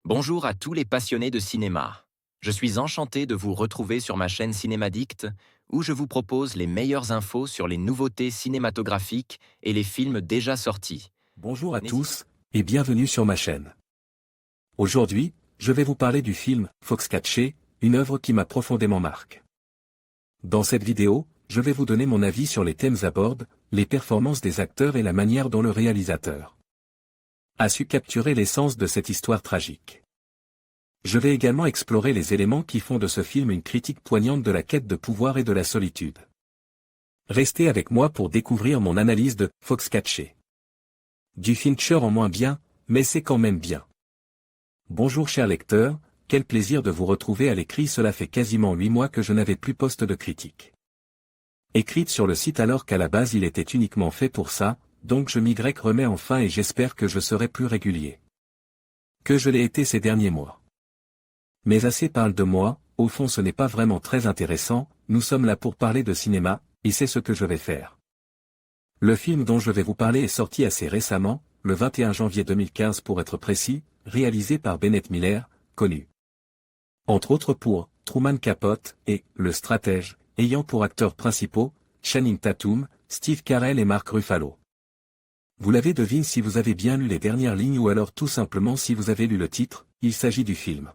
Bonjour à tous les passionnés de cinéma. Je suis enchanté de vous retrouver sur ma chaîne Cinémadicte, où je vous propose les meilleures infos sur les nouveautés cinématographiques et les films déjà sortis. Bonjour à tous, et bienvenue sur ma chaîne. Aujourd'hui, je vais vous parler du film Foxcatcher, une œuvre qui m'a profondément marqué. Dans cette vidéo, je vais vous donner mon avis sur les thèmes abordés, les performances des acteurs et la manière dont le réalisateur a su capturer l'essence de cette histoire tragique. Je vais également explorer les éléments qui font de ce film une critique poignante de la quête de pouvoir et de la solitude. Restez avec moi pour découvrir mon analyse de Foxcatcher. Du Fincher en moins bien, mais c'est quand même bien. Bonjour chers lecteurs, quel plaisir de vous retrouver à l'écrit. Cela fait quasiment 8 mois que je n'avais plus posté de critique écrite sur le site alors qu'à la base il était uniquement fait pour ça, donc je m'y remets enfin et j'espère que je serai plus régulier que je l'ai été ces derniers mois. Mais assez parle de moi, au fond ce n'est pas vraiment très intéressant, nous sommes là pour parler de cinéma, et c'est ce que je vais faire. Le film dont je vais vous parler est sorti assez récemment, le 21 janvier 2015 pour être précis, réalisé par Bennett Miller, connu entre autres pour Truman Capote et Le Stratège, ayant pour acteurs principaux Channing Tatum, Steve Carell et Mark Ruffalo. Vous l'avez deviné si vous avez bien lu les dernières lignes ou alors tout simplement si vous avez lu le titre, il s'agit du film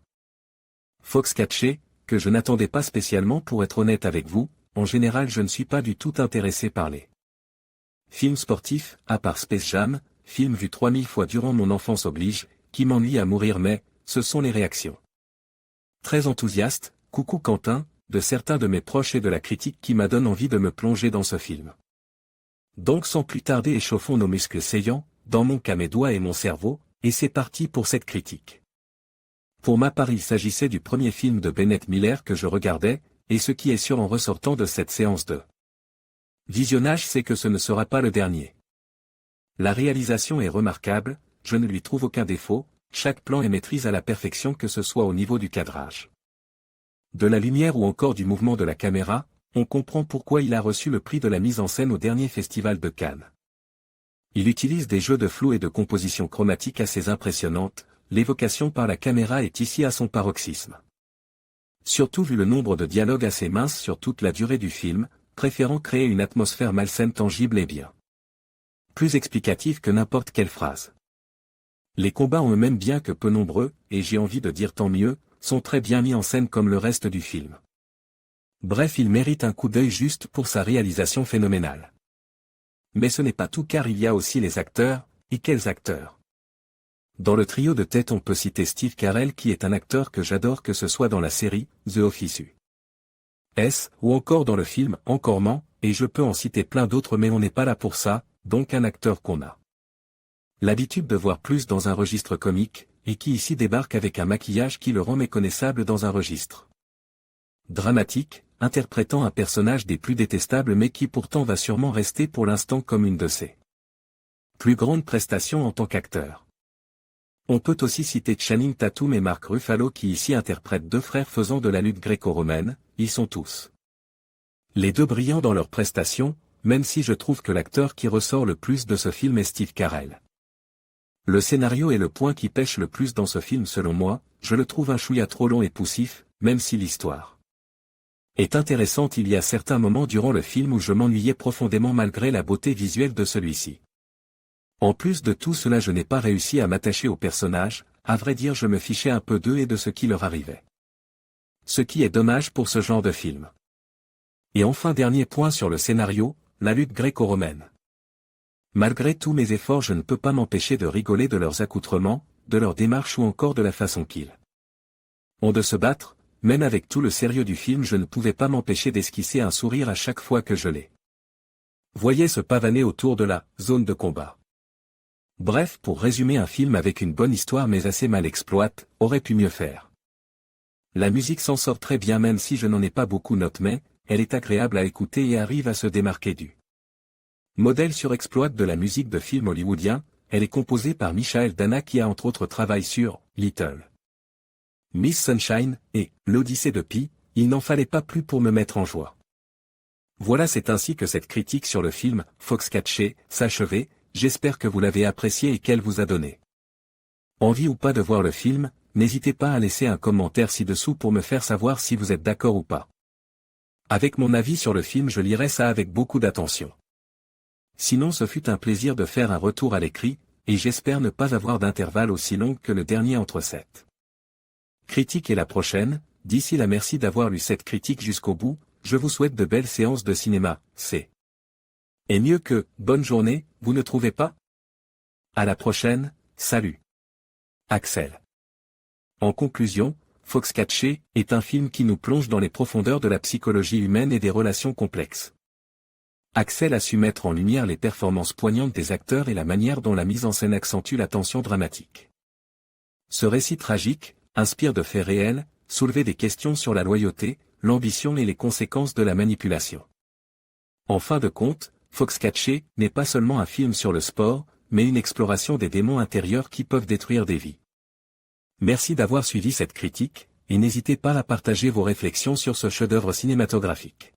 Foxcatcher, que je n'attendais pas spécialement pour être honnête avec vous, en général je ne suis pas du tout intéressé par les films sportifs, à part Space Jam, film vu 3000 fois durant mon enfance oblige, qui m'ennuie à mourir mais, ce sont les réactions très enthousiastes, coucou Quentin, de certains de mes proches et de la critique qui m'a donné envie de me plonger dans ce film. Donc sans plus tarder échauffons nos muscles saillants, dans mon cas mes doigts et mon cerveau, et c'est parti pour cette critique. Pour ma part il s'agissait du premier film de Bennett Miller que je regardais, et ce qui est sûr en ressortant de cette séance de visionnage c'est que ce ne sera pas le dernier. La réalisation est remarquable, je ne lui trouve aucun défaut, chaque plan est maîtrisé à la perfection que ce soit au niveau du cadrage, de la lumière ou encore du mouvement de la caméra, on comprend pourquoi il a reçu le prix de la mise en scène au dernier festival de Cannes. Il utilise des jeux de flou et de composition chromatique assez impressionnantes, l'évocation par la caméra est ici à son paroxysme. Surtout vu le nombre de dialogues assez minces sur toute la durée du film, préférant créer une atmosphère malsaine tangible et bien plus explicative que n'importe quelle phrase. Les combats en eux-mêmes bien que peu nombreux, et j'ai envie de dire tant mieux, sont très bien mis en scène comme le reste du film. Bref, il mérite un coup d'œil juste pour sa réalisation phénoménale. Mais ce n'est pas tout car il y a aussi les acteurs, et quels acteurs. Dans le trio de tête on peut citer Steve Carell qui est un acteur que j'adore que ce soit dans la série The Office ou encore dans le film Encorement, et je peux en citer plein d'autres mais on n'est pas là pour ça, donc un acteur qu'on a l'habitude de voir plus dans un registre comique, et qui ici débarque avec un maquillage qui le rend méconnaissable dans un registre dramatique, interprétant un personnage des plus détestables mais qui pourtant va sûrement rester pour l'instant comme une de ses plus grandes prestations en tant qu'acteur. On peut aussi citer Channing Tatum et Mark Ruffalo qui ici interprètent deux frères faisant de la lutte gréco-romaine, ils sont tous les deux brillants dans leurs prestations, même si je trouve que l'acteur qui ressort le plus de ce film est Steve Carell. Le scénario est le point qui pêche le plus dans ce film selon moi, je le trouve un chouïa trop long et poussif, même si l'histoire est intéressante. Il y a certains moments durant le film où je m'ennuyais profondément malgré la beauté visuelle de celui-ci. En plus de tout cela je n'ai pas réussi à m'attacher aux personnages, à vrai dire je me fichais un peu d'eux et de ce qui leur arrivait. Ce qui est dommage pour ce genre de film. Et enfin dernier point sur le scénario, la lutte gréco-romaine. Malgré tous mes efforts je ne peux pas m'empêcher de rigoler de leurs accoutrements, de leur démarche ou encore de la façon qu'ils ont de se battre, même avec tout le sérieux du film je ne pouvais pas m'empêcher d'esquisser un sourire à chaque fois que je les voyais se pavaner autour de la zone de combat. Bref, pour résumer un film avec une bonne histoire mais assez mal exploite, aurait pu mieux faire. La musique s'en sort très bien même si je n'en ai pas beaucoup noté mais, elle est agréable à écouter et arrive à se démarquer du modèle surexploite de la musique de film hollywoodien, elle est composée par Michael Dana qui a entre autres travaillé sur Little Miss Sunshine et l'Odyssée de Pi, il n'en fallait pas plus pour me mettre en joie. Voilà, c'est ainsi que cette critique sur le film Foxcatcher s'achevait, j'espère que vous l'avez apprécié et qu'elle vous a donné envie ou pas de voir le film, n'hésitez pas à laisser un commentaire ci-dessous pour me faire savoir si vous êtes d'accord ou pas. Avec mon avis sur le film, je lirai ça avec beaucoup d'attention. Sinon, ce fut un plaisir de faire un retour à l'écrit, et j'espère ne pas avoir d'intervalle aussi long que le dernier entre cette critique et la prochaine. D'ici là, merci d'avoir lu cette critique jusqu'au bout, je vous souhaite de belles séances de cinéma, et mieux que « bonne journée », vous ne trouvez pas? À la prochaine, salut. Axel. En conclusion, Foxcatcher est un film qui nous plonge dans les profondeurs de la psychologie humaine et des relations complexes. Axel a su mettre en lumière les performances poignantes des acteurs et la manière dont la mise en scène accentue la tension dramatique. Ce récit tragique inspire de faits réels, soulever des questions sur la loyauté, l'ambition et les conséquences de la manipulation. En fin de compte, Foxcatcher n'est pas seulement un film sur le sport, mais une exploration des démons intérieurs qui peuvent détruire des vies. Merci d'avoir suivi cette critique, et n'hésitez pas à partager vos réflexions sur ce chef-d'œuvre cinématographique.